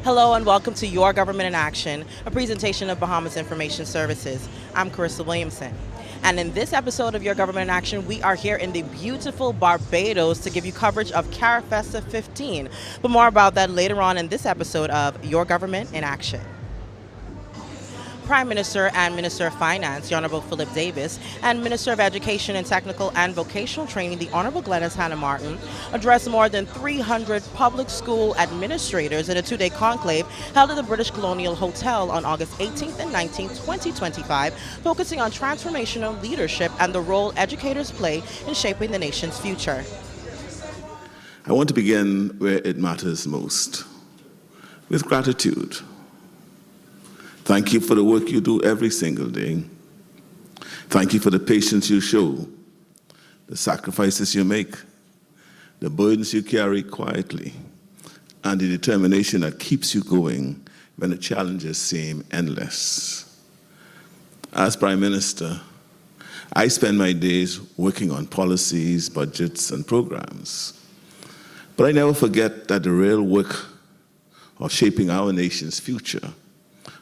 Hello and welcome to Your Government in Action, a presentation of Bahamas Information Services. I'm Carissa Williamson. And in this episode of Your Government in Action, we are here in the beautiful Barbados to give you coverage of Carifesta 15. But more about that later on in this episode of Your Government in Action. Prime Minister and Minister of Finance, the Honorable Philip Davis, and Minister of Education and Technical and Vocational Training, the Honorable Glenys Hannah Martin, addressed more than 300 public school administrators in a two-day conclave held at the British Colonial Hotel on August 18th and 19th, 2025, focusing on transformational leadership and the role educators play in shaping the nation's future. I want to begin where it matters most, with gratitude. Thank you for the work you do every single day. Thank you for the patience you show, the sacrifices you make, the burdens you carry quietly, and the determination that keeps you going when the challenges seem endless. As Prime Minister, I spend my days working on policies, budgets, and programs. But I never forget that the real work of shaping our nation's future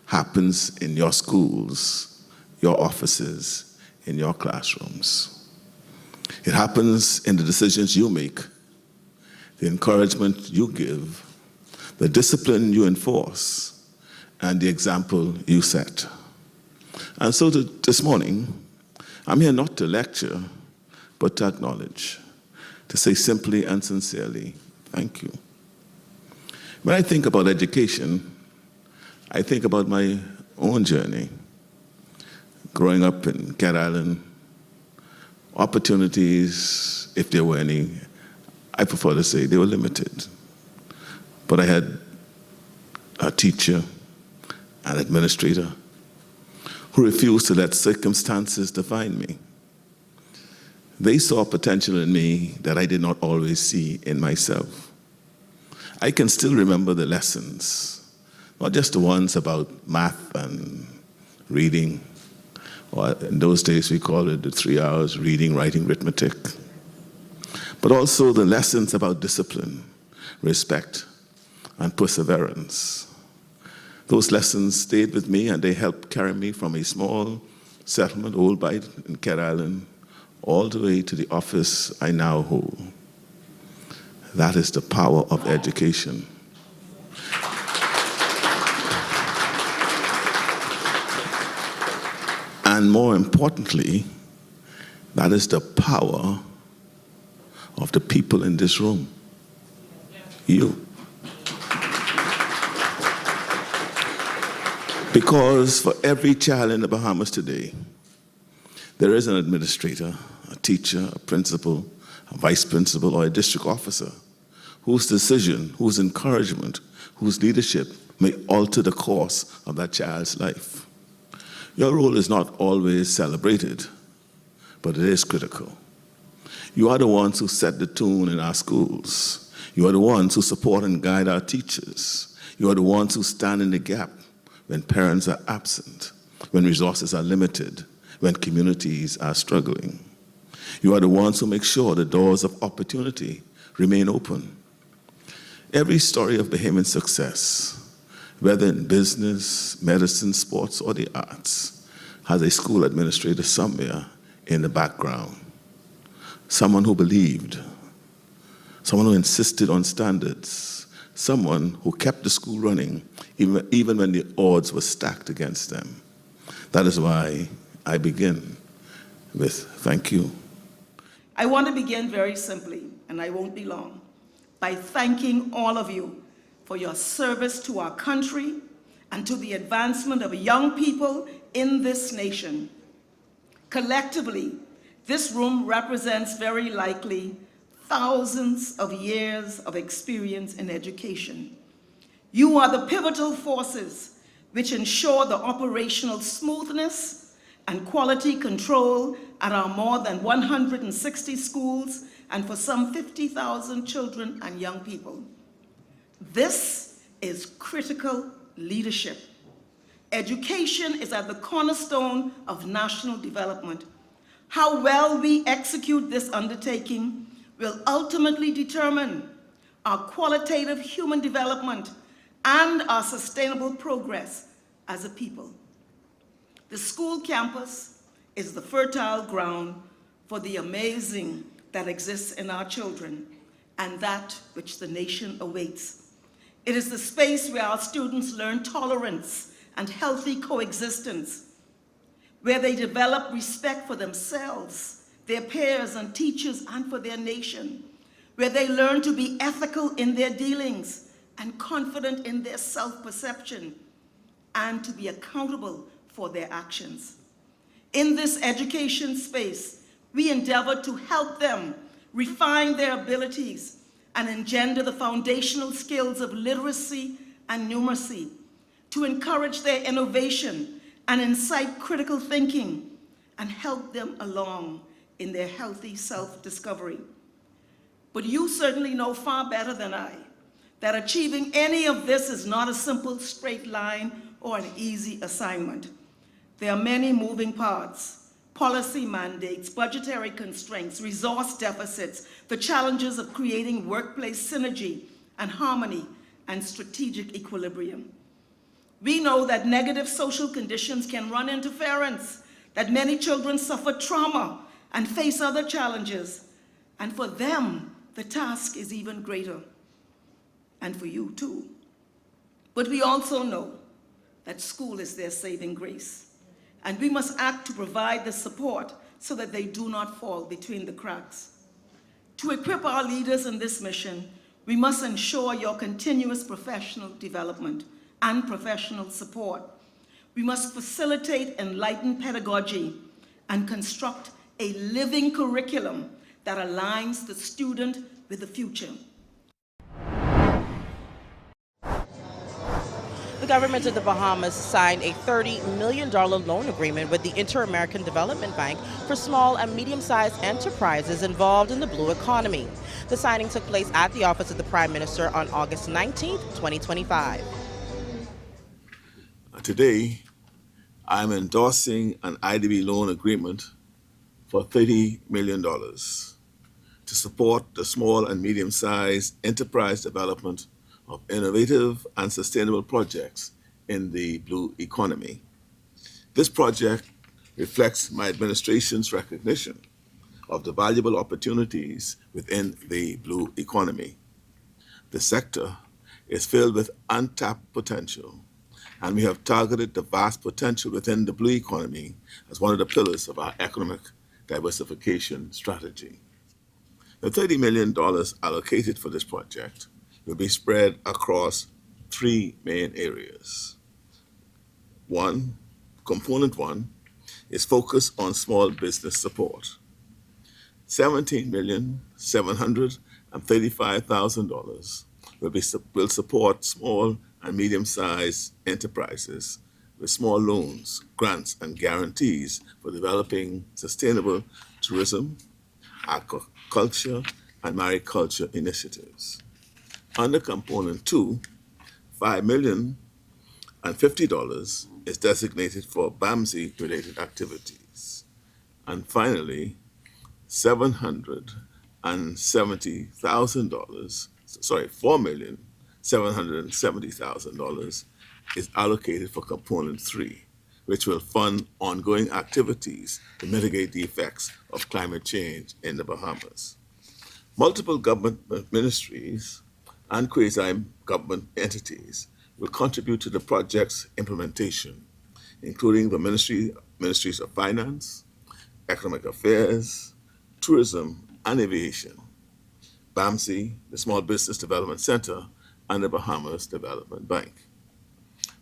happens in your schools, your offices, in your classrooms. It happens in the decisions you make, the encouragement you give, the discipline you enforce, and the example you set. And so this morning, I'm here not to lecture, but to acknowledge, to say simply and sincerely, thank you. When I think about education, I think about my own journey. Growing up in Cat Island, opportunities, if there were any, I prefer to say they were limited. But I had a teacher, an administrator, who refused to let circumstances define me. They saw potential in me that I did not always see in myself. I can still remember the lessons, not just the ones about math and reading, or in those days we called it the 3 hours, reading, writing, arithmetic, but also the lessons about discipline, respect, and perseverance. Those lessons stayed with me and they helped carry me from a small settlement, Old Bight in Cat Island, all the way to the office I now hold. That is the power of education. And more importantly, that is the power of the people in this room. You. Because for every child in the Bahamas today, there is an administrator, a teacher, a principal, a vice principal, or a district officer whose decision, whose encouragement, whose leadership may alter the course of that child's life. Your role is not always celebrated, but it is critical. You are the ones who set the tune in our schools. You are the ones who support and guide our teachers. You are the ones who stand in the gap when parents are absent, when resources are limited, when communities are struggling. You are the ones who make sure the doors of opportunity remain open. Every story of Bahamian success, whether in business, medicine, sports, or the arts, has a school administrator somewhere in the background. Someone who believed, someone who insisted on standards, someone who kept the school running even when the odds were stacked against them. That is why I begin with thank you. I want to begin very simply, and I won't be long, by thanking all of you for your service to our country and to the advancement of young people in this nation. Collectively, this room represents very likely thousands of years of experience in education. You are the pivotal forces which ensure the operational smoothness and quality control at our more than 160 schools and for some 50,000 children and young people. This is critical leadership. Education is at the cornerstone of national development. How well we execute this undertaking will ultimately determine our qualitative human development and our sustainable progress as a people. The school campus is the fertile ground for the amazing that exists in our children and that which the nation awaits. It is the space where our students learn tolerance and healthy coexistence, where they develop respect for themselves, their peers and teachers, and for their nation, where they learn to be ethical in their dealings and confident in their self-perception, and to be accountable for their actions. In this education space, we endeavor to help them refine their abilities and engender the foundational skills of literacy and numeracy, to encourage their innovation and incite critical thinking, and help them along in their healthy self-discovery. But you certainly know far better than I that achieving any of this is not a simple straight line or an easy assignment. There are many moving parts: policy mandates, budgetary constraints, resource deficits, the challenges of creating workplace synergy and harmony and strategic equilibrium. We know that negative social conditions can run interference, that many children suffer trauma and face other challenges, and for them, the task is even greater, and for you too. But we also know that school is their saving grace, and we must act to provide the support so that they do not fall between the cracks. To equip our leaders in this mission, we must ensure your continuous professional development and professional support. We must facilitate enlightened pedagogy and construct a living curriculum that aligns the student with the future. The government of the Bahamas signed a $30 million loan agreement with the Inter-American Development Bank for small and medium-sized enterprises involved in the blue economy. The signing took place at the office of the Prime Minister on August 19, 2025. Today, I'm endorsing an IDB loan agreement for $30 million to support the small and medium-sized enterprise development of innovative and sustainable projects in the blue economy. This project reflects my administration's recognition of the valuable opportunities within the blue economy. The sector is filled with untapped potential, and we have targeted the vast potential within the blue economy as one of the pillars of our economic diversification strategy. The $30 million allocated for this project will be spread across three main areas. Component one is focused on small business support. $17,735,000 will support small and medium-sized enterprises with small loans, grants, and guarantees for developing sustainable tourism, aquaculture, and mariculture initiatives. Under Component 2, $5,050,000 is designated for BAMSI-related activities. And finally, $4,770,000 is allocated for Component 3, which will fund ongoing activities to mitigate the effects of climate change in the Bahamas. Multiple government ministries and quasi-government entities will contribute to the project's implementation, including the Ministries of Finance, Economic Affairs, Tourism, and Aviation, BAMSI, the Small Business Development Center, and the Bahamas Development Bank.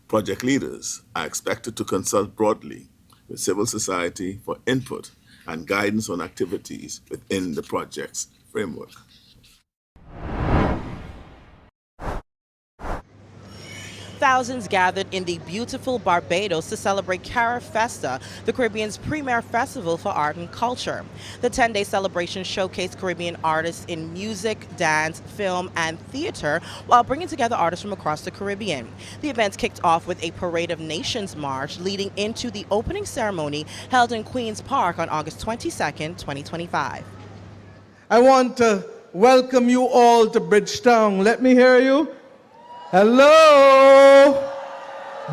Project leaders are expected to consult broadly with civil society for input and guidance on activities within the project's framework. Thousands gathered in the beautiful Barbados to celebrate Carifesta, the Caribbean's premier festival for art and culture. The 10-day celebration showcased Caribbean artists in music, dance, film, and theater while bringing together artists from across the Caribbean. The event kicked off with a Parade of Nations march leading into the opening ceremony held in Queen's Park on August 22nd, 2025. I want to welcome you all to Bridgetown. Let me hear you. Hello?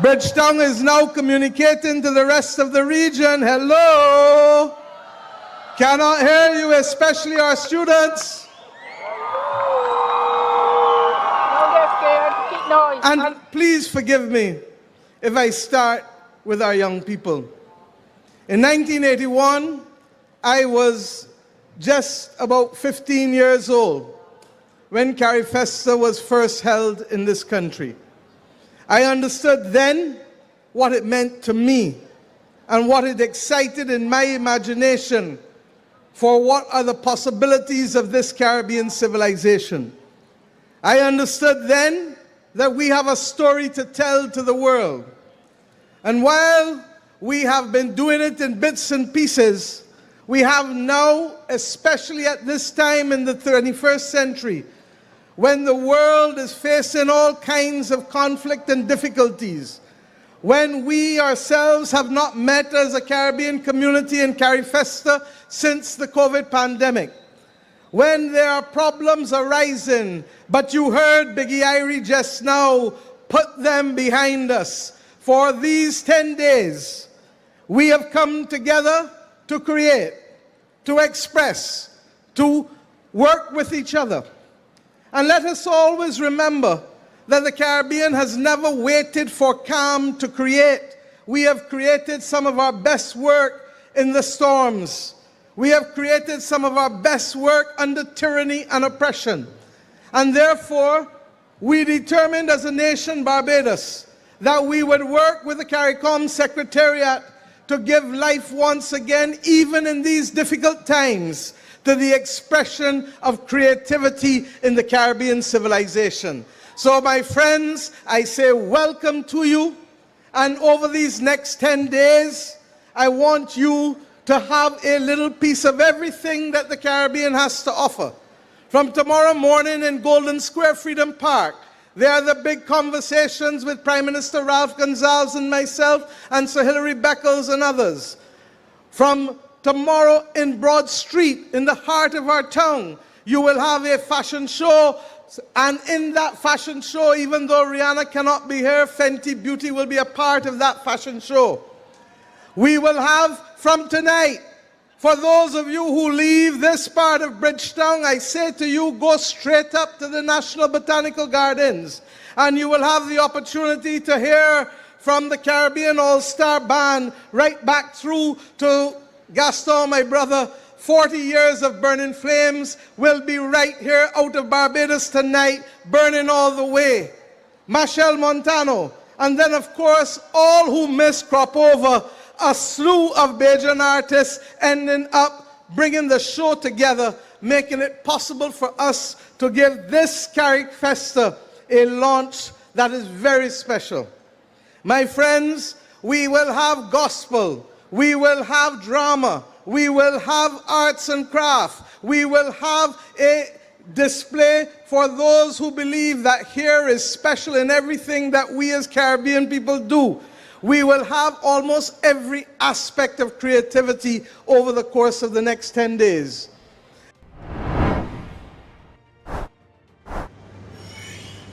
Bridgetown is now communicating to the rest of the region. Hello? Cannot hear you, especially our students. Don't get scared. Keep noise. And please forgive me if I start with our young people. In 1981, I was just about 15 years old when Carifesta was first held in this country. I understood then what it meant to me and what it excited in my imagination for what are the possibilities of this Caribbean civilization. I understood then that we have a story to tell to the world. And while we have been doing it in bits and pieces, we have now, especially at this time in the 21st century, when the world is facing all kinds of conflict and difficulties, when we ourselves have not met as a Caribbean community in Carifesta since the COVID pandemic, when there are problems arising, but you heard Biggie Irie just now, put them behind us. For these 10 days, we have come together to create, to express, to work with each other. And let us always remember that the Caribbean has never waited for calm to create. We have created some of our best work in the storms. We have created some of our best work under tyranny and oppression. And therefore, we determined as a nation, Barbados, that we would work with the CARICOM Secretariat to give life once again, even in these difficult times, to the expression of creativity in the Caribbean civilization. So my friends, I say welcome to you, and over these next 10 days, I want you to have a little piece of everything that the Caribbean has to offer. From tomorrow morning in Golden Square Freedom Park, there are the big conversations with Prime Minister Ralph Gonsalves and myself and Sir Hilary Beckles and others. From tomorrow in Broad Street, in the heart of our town, you will have a fashion show, and in that fashion show, even though Rihanna cannot be here, Fenty Beauty will be a part of that fashion show. We will have from tonight, for those of you who leave this part of Bridgetown, I say to you, go straight up to the National Botanical Gardens, and you will have the opportunity to hear from the Caribbean All-Star Band right back through to Gaston, my brother. 40 years of Burning Flames will be right here out of Barbados tonight, burning all the way. Machel Montano, and then of course all who missed crop over, a slew of Bajan artists ending up bringing the show together, making it possible for us to give this Carifesta a launch that is very special. My friends, we will have gospel, we will have drama, we will have arts and craft, we will have a display for those who believe that here is special in everything that we as Caribbean people do. We will have almost every aspect of creativity over the course of the next 10 days.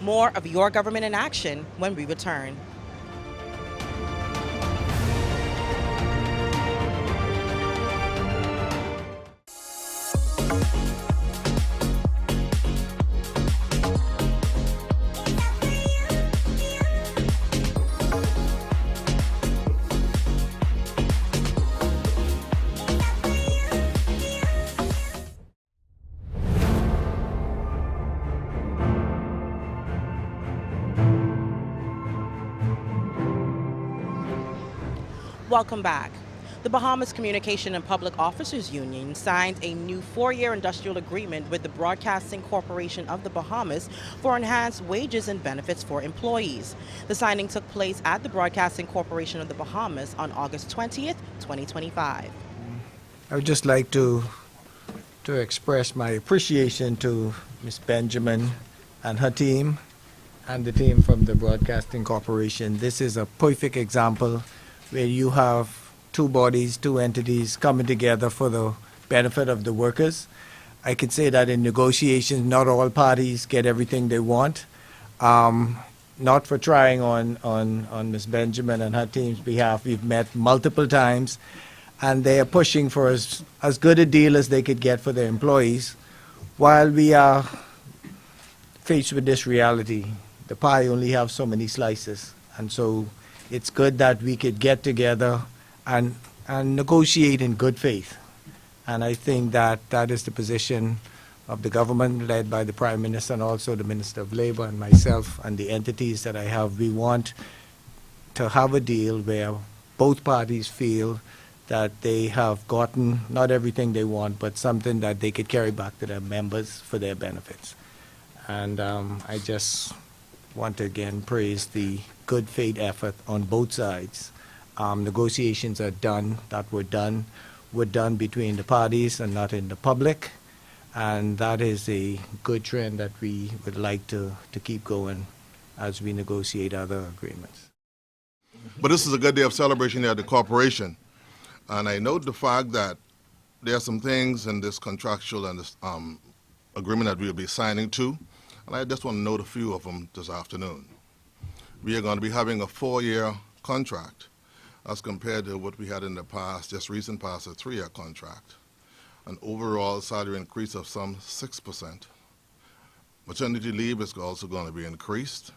More of Your Government in Action when we return. Welcome back. The Bahamas Communication and Public Officers Union signed a new 4-year industrial agreement with the Broadcasting Corporation of the Bahamas for enhanced wages and benefits for employees. The signing took place at the Broadcasting Corporation of the Bahamas on August 20th, 2025. I would just like to express my appreciation to Ms. Benjamin and her team and the team from the Broadcasting Corporation. This is a perfect example where you have two bodies, two entities coming together for the benefit of the workers. I could say that in negotiations, not all parties get everything they want. not for trying on Ms. Benjamin and her team's behalf. We've met multiple times, and they are pushing for as good a deal as they could get for their employees, while we are faced with this reality. The pie only have so many slices, and so it's good that we could get together and negotiate in good faith. And I think that that is the position of the government, led by the Prime Minister and also the Minister of Labor and myself and the entities that I have. We want to have a deal where both parties feel that they have gotten not everything they want, but something that they could carry back to their members for their benefits. And I just want to again praise the good faith effort on both sides. Negotiations are done, that were done between the parties and not in the public. And that is a good trend that we would like to keep going as we negotiate other agreements. But this is a good day of celebration here at the corporation. And I note the fact that there are some things in this contractual and this agreement that we'll be signing to. And I just want to note a few of them this afternoon. We are going to be having a 4-year contract as compared to what we had in the past, just recent past, a 3-year contract. An overall salary increase of some 6%. Maternity leave is also going to be increased,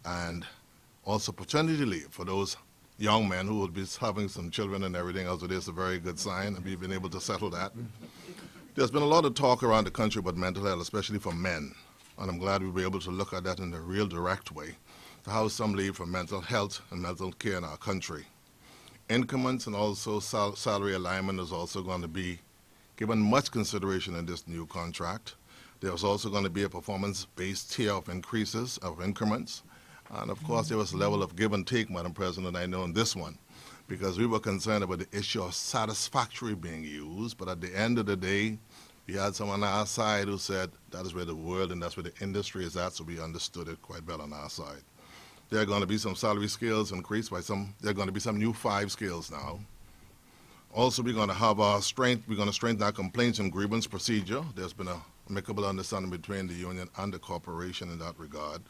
and also paternity leave for those young men who will be having some children and everything else. It is a very good sign, and we've been able to settle that. There's been a lot of talk around the country about mental health, especially for men, and I'm glad we'll be able to look at that in a real direct way, to have some leave for mental health and mental care in our country. Increments and also salary alignment is also going to be given much consideration in this new contract. There's also going to be a performance-based tier of increases, of increments. And of course, there was a level of give and take, Madam President, I know in this one, because we were concerned about the issue of satisfactory being used. But at the end of the day, we had someone on our side who said that is where the world and that's where the industry is at, so we understood it quite well on our side. There are going to be some salary scales increased by there are going to be some new 5 scales now. Also, we're going to have we're going to strengthen our complaints and grievance procedure. There's been a amicable understanding between the union and the corporation in that regard.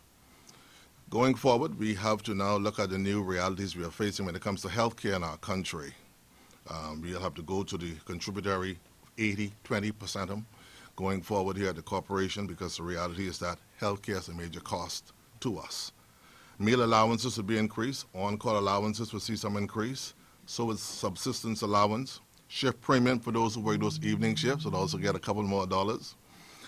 Going forward, we have to now look at the new realities we are facing when it comes to health care in our country. We'll have to go to the contributory 80-20% of them going forward here at the corporation, because the reality is that health care is a major cost to us. Meal allowances will be increased. On-call allowances will see some increase. So is subsistence allowance. Shift premium for those who work those evening shifts will also get a couple more dollars.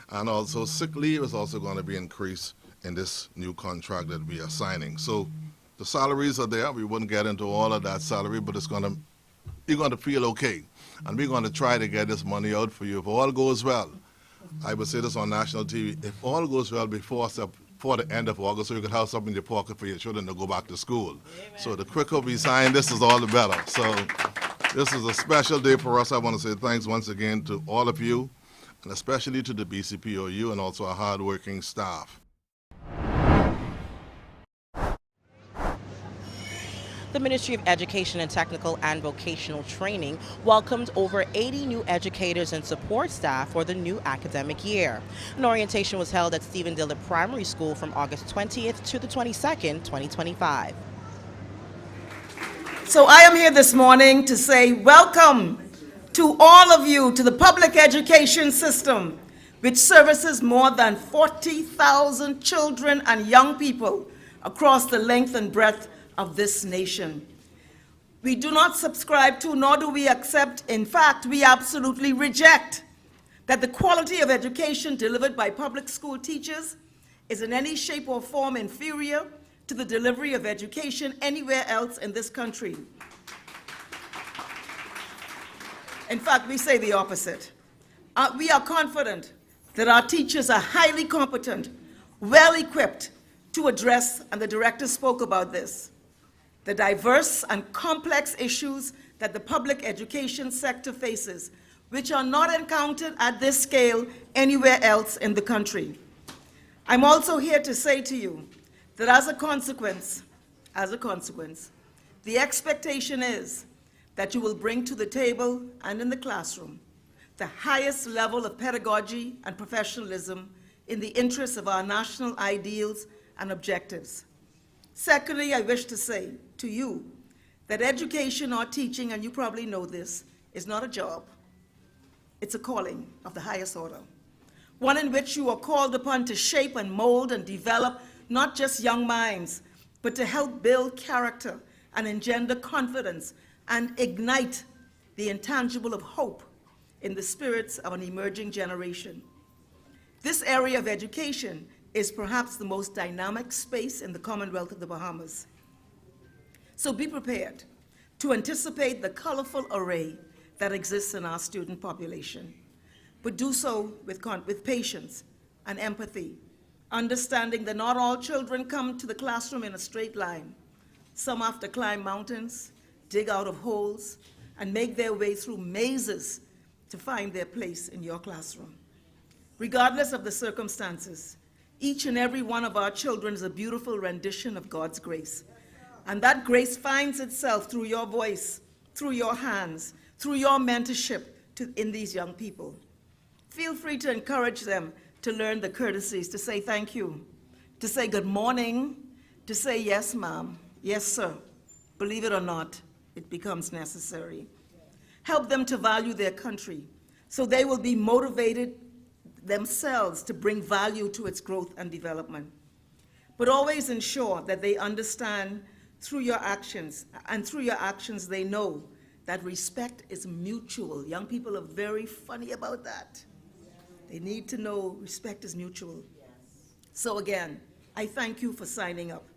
And also sick leave is also going to be increased in this new contract that we are signing. So the salaries are there. We wouldn't get into all of that salary, but you're going to feel okay. And we're going to try to get this money out for you. If all goes well, I would say this on national TV, if all goes well before the end of August, so you can have something in your pocket for your children to go back to school. Amen. So the quicker we sign this is all the better. So this is a special day for us. I want to say thanks once again to all of you, and especially to the BCPOU and also our hardworking staff. The Ministry of Education and Technical and Vocational Training welcomed over 80 new educators and support staff for the new academic year. An orientation was held at Stephen Dillard Primary School from August 20th to the 22nd, 2025. So I am here this morning to say welcome to all of you to the public education system, which services more than 40,000 children and young people across the length and breadth of this nation. We do not subscribe to, nor do we accept, in fact, we absolutely reject that the quality of education delivered by public school teachers is in any shape or form inferior to the delivery of education anywhere else in this country. In fact, we say the opposite. We are confident that our teachers are highly competent, well-equipped to address, and the director spoke about this, the diverse and complex issues that the public education sector faces, which are not encountered at this scale anywhere else in the country. I'm also here to say to you that as a consequence, the expectation is that you will bring to the table and in the classroom the highest level of pedagogy and professionalism in the interests of our national ideals and objectives. Secondly, I wish to say to you that education or teaching, and you probably know this, is not a job. It's a calling of the highest order, one in which you are called upon to shape and mold and develop not just young minds, but to help build character and engender confidence and ignite the intangible of hope in the spirits of an emerging generation. This area of education is perhaps the most dynamic space in the Commonwealth of the Bahamas. So be prepared to anticipate the colorful array that exists in our student population, but do so with patience and empathy, understanding that not all children come to the classroom in a straight line. Some have to climb mountains, dig out of holes, and make their way through mazes to find their place in your classroom. Regardless of the circumstances, each and every one of our children is a beautiful rendition of God's grace. And that grace finds itself through your voice, through your hands, through your mentorship in these young people. Feel free to encourage them to learn the courtesies, to say thank you, to say good morning, to say yes, ma'am, yes, sir. Believe it or not, it becomes necessary. Help them to value their country so they will be motivated themselves to bring value to its growth and development. But always ensure that they understand through your actions, and through your actions they know that respect is mutual. Young people are very funny about that. They need to know respect is mutual. So again, I thank you for signing up.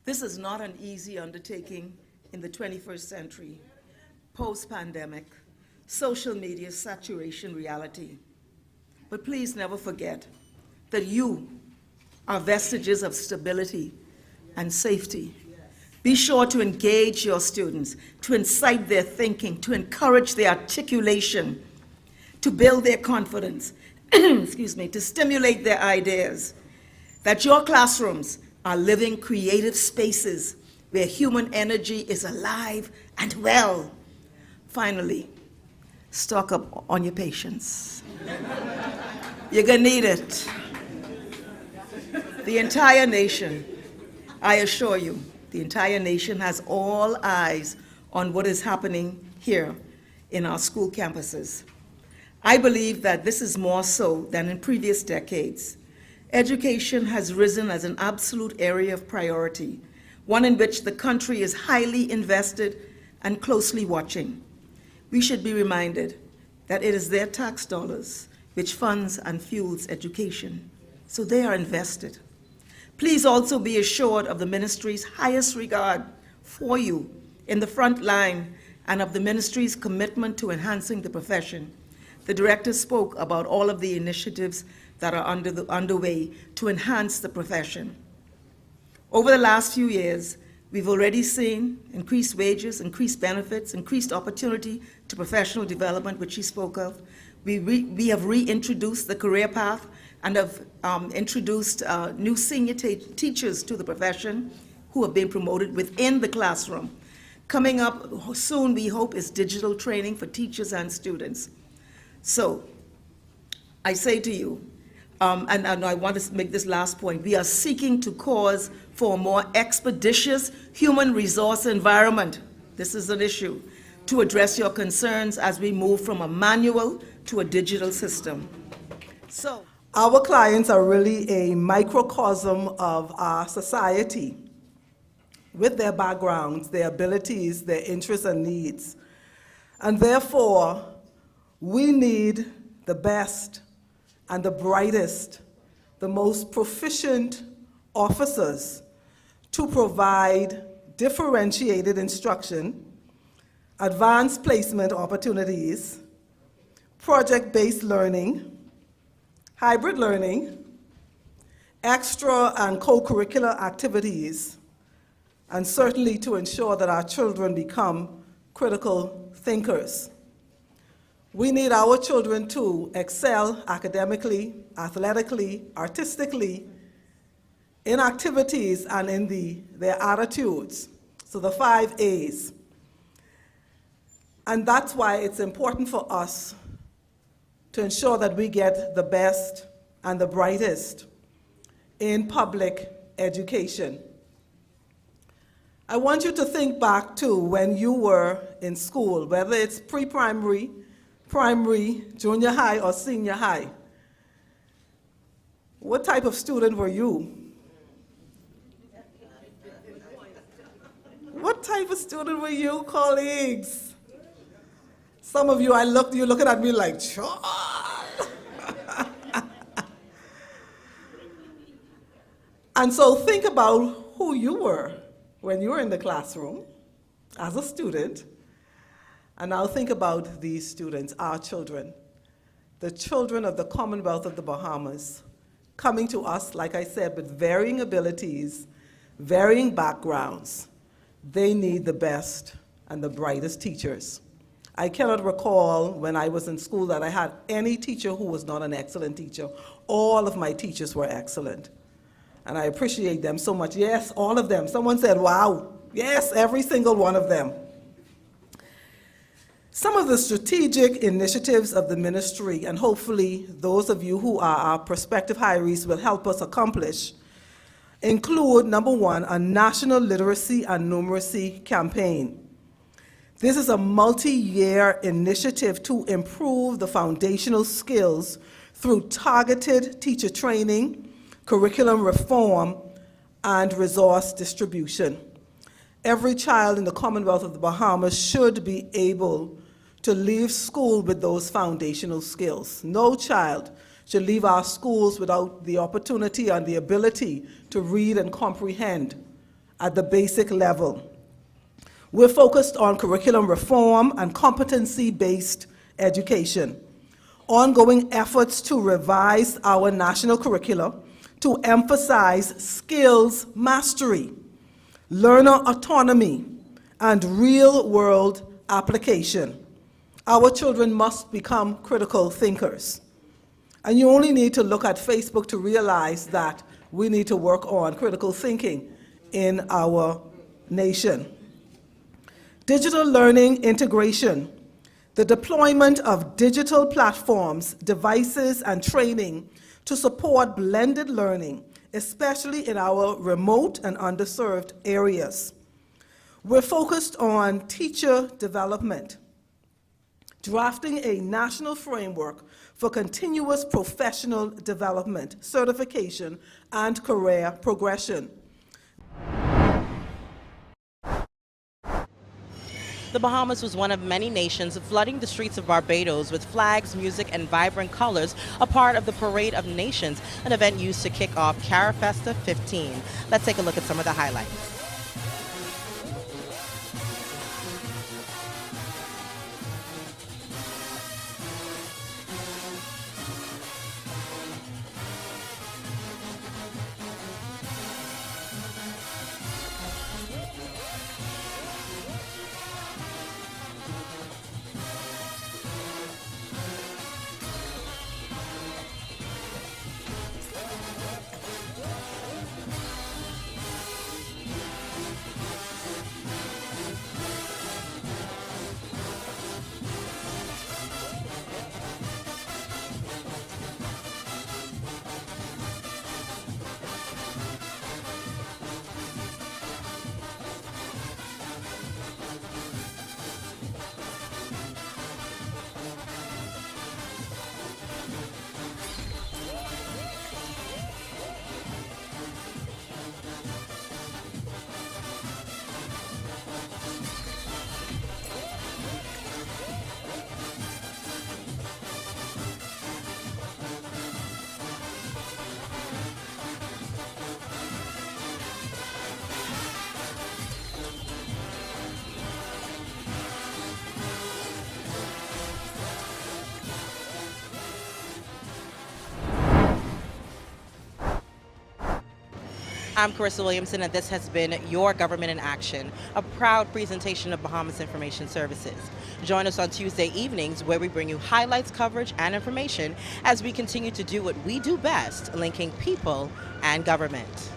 This is not an easy undertaking in the 21st century, post-pandemic, social media saturation reality. But please never forget that you are vestiges of stability and safety. Be sure to engage your students, to incite their thinking, to encourage their articulation, to build their confidence, excuse me, to stimulate their ideas, that your classrooms are living creative spaces where human energy is alive and well. Finally, stock up on your patience. You're gonna need it. The entire nation, I assure you, the entire nation has all eyes on what is happening here in our school campuses. I believe that this is more so than in previous decades. Education has risen as an absolute area of priority, one in which the country is highly invested and closely watching. We should be reminded that it is their tax dollars which funds and fuels education, so they are invested. Please also be assured of the ministry's highest regard for you in the front line and of the ministry's commitment to enhancing the profession. The director spoke about all of the initiatives that are underway to enhance the profession. Over the last few years, we've already seen increased wages, increased benefits, increased opportunity to professional development, which he spoke of. We have reintroduced the career path and have introduced new senior teachers to the profession who have been promoted within the classroom. Coming up soon, we hope, is digital training for teachers and students. So I say to you, and I want to make this last point, we are seeking to cause for a more expeditious human resource environment. This is an issue to address your concerns as we move from a manual to a digital system. So our clients are really a microcosm of our society with their backgrounds, their abilities, their interests and needs. And therefore, we need the best and the brightest, the most proficient officers to provide differentiated instruction, advanced placement opportunities, project-based learning, hybrid learning, extra and co-curricular activities, and certainly to ensure that our children become critical thinkers. We need our children to excel academically, athletically, artistically, in activities and in their attitudes. So the 5 A's. And that's why it's important for us to ensure that we get the best and the brightest in public education. I want you to think back to when you were in school, whether it's pre-primary, primary, junior high, or senior high. What type of student were you? What type of student were you, colleagues? Some of you, you're looking at me like, John. And so think about who you were when you were in the classroom as a student. And now think about these students, our children, the children of the Commonwealth of the Bahamas, coming to us, like I said, with varying abilities, varying backgrounds. They need the best and the brightest teachers. I cannot recall when I was in school that I had any teacher who was not an excellent teacher. All of my teachers were excellent. And I appreciate them so much. Yes, all of them. Someone said, wow. Yes, every single one of them. Some of the strategic initiatives of the ministry, and hopefully those of you who are our prospective hirees will help us accomplish, include, number one, a national literacy and numeracy campaign. This is a multi-year initiative to improve the foundational skills through targeted teacher training, curriculum reform, and resource distribution. Every child in the Commonwealth of the Bahamas should be able to leave school with those foundational skills. No child should leave our schools without the opportunity and the ability to read and comprehend at the basic level. We're focused on curriculum reform and competency-based education, ongoing efforts to revise our national curricula to emphasize skills mastery, learner autonomy, and real-world application. Our children must become critical thinkers. And you only need to look at Facebook to realize that we need to work on critical thinking in our nation. Digital learning integration, the deployment of digital platforms, devices, and training to support blended learning, especially in our remote and underserved areas. We're focused on teacher development, drafting a national framework for continuous professional development, certification, and career progression. The Bahamas was one of many nations flooding the streets of Barbados with flags, music, and vibrant colors, a part of the Parade of Nations, an event used to kick off Carifesta 15. Let's take a look at some of the highlights. I'm Carissa Williamson, and this has been Your Government in Action, a proud presentation of Bahamas Information Services. Join us on Tuesday evenings where we bring you highlights, coverage, and information as we continue to do what we do best, linking people and government.